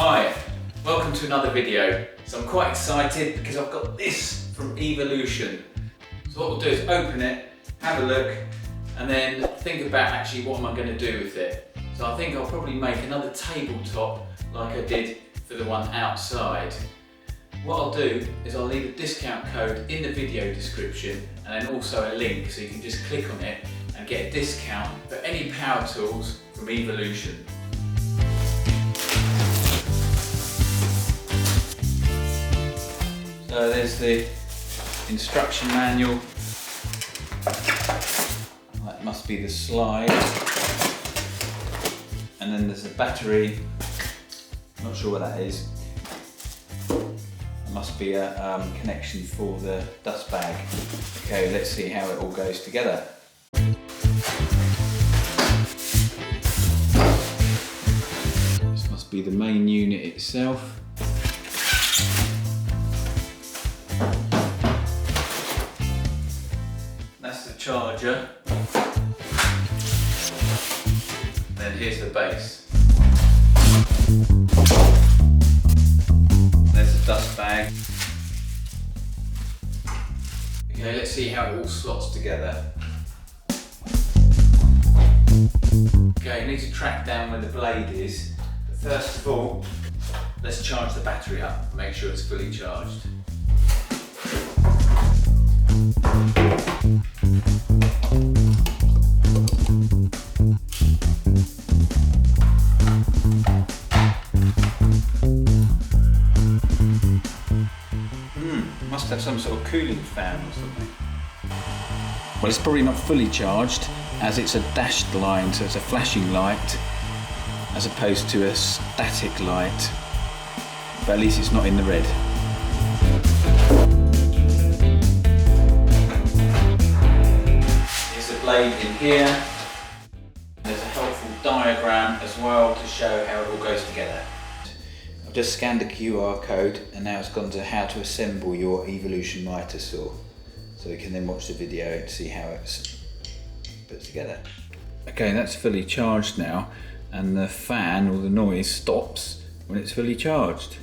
Hi, welcome to another video. So I'm quite excited because I've got this from Evolution. So what we'll do is open it, have a look, and then think about actually what am I going to do with it. So I think I'll probably make another tabletop like I did for the one outside. What I'll do is I'll leave a discount code in the video description and then also a link so you can just click on it and get a discount for any power tools from Evolution. So there's the instruction manual. That must be the slide. And then there's a battery. Not sure what that is. There must be a connection for the dust bag. Okay, let's see how it all goes together. This must be the main unit itself. That's the charger. Then here's the base. There's the dust bag. Okay, let's see how it all slots together. Okay, I need to track down where the blade is. But first of all, let's charge the battery up, make sure it's fully charged. Must have some sort of cooling fan or something. Well, it's probably not fully charged as it's a dashed line, so it's a flashing light as opposed to a static light, but at least it's not in the red. There's a blade in here. There's a helpful diagram as well to show how it all goes together. I've just scanned the QR code and now it's gone to how to assemble your Evolution Mitre saw. So you can then watch the video and see how it's put together. Okay, that's fully charged now and the fan or the noise stops when it's fully charged.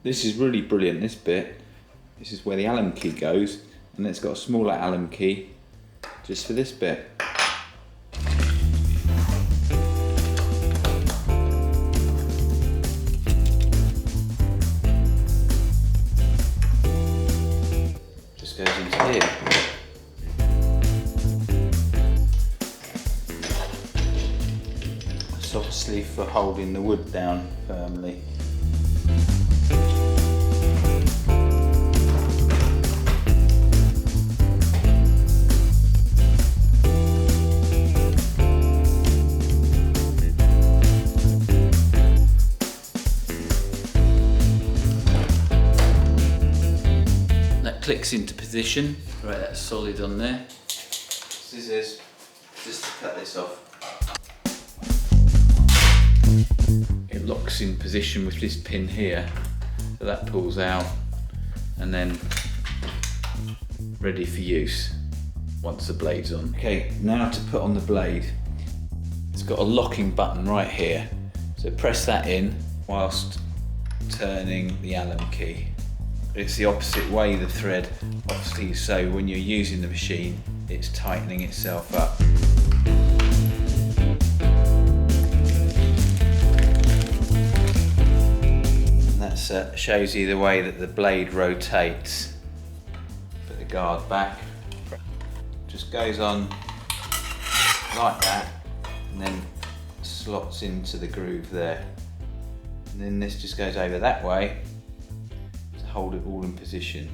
This is really brilliant, this bit. This is where the Allen key goes, and it's got a smaller Allen key just for this bit. Just goes into here. A soft sleeve for holding the wood down firmly. Clicks into position. Right, that's solid on there. Scissors, just to cut this off. It locks in position with this pin here, so that pulls out and then ready for use once the blade's on. Okay, now to put on the blade. It's got a locking button right here, so press that in whilst turning the Allen key. It's the opposite way, the thread, obviously, so when you're using the machine, it's tightening itself up. And that shows you the way that the blade rotates. Put the guard back. Just goes on like that, and then slots into the groove there. And then this just goes over that way, hold it all in position.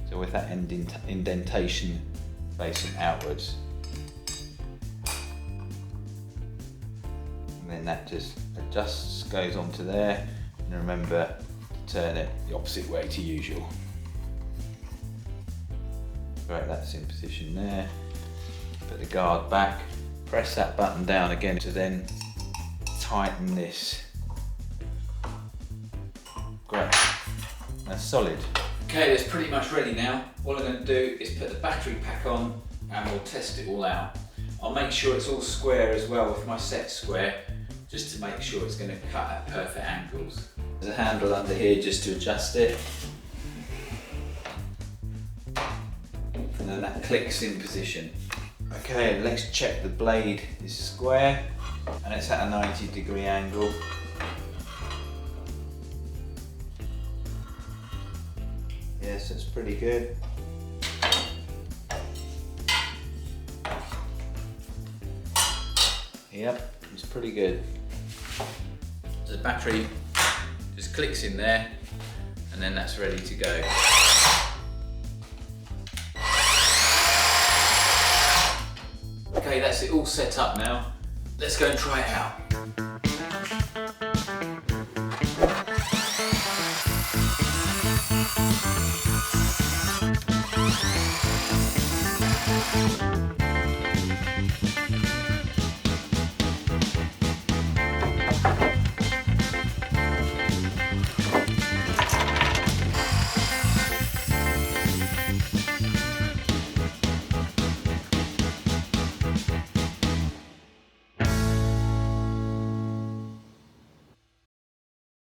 So with that indentation facing outwards. And then that just adjusts, goes onto there, and remember to turn it the opposite way to usual. Right, that's in position there. Put the guard back, press that button down again to then tighten this. Great, that's solid. Okay, that's pretty much ready now. All I'm going to do is put the battery pack on and we'll test it all out. I'll make sure it's all square as well with my set square, just to make sure it's going to cut at perfect angles. There's a handle under here just to adjust it. And then that clicks in position. Okay, let's check the blade is square and it's at a 90-degree angle. Yes, that's pretty good. Yep, it's pretty good. So the battery just clicks in there and then that's ready to go. Okay, that's it all set up now. Let's go and try it out.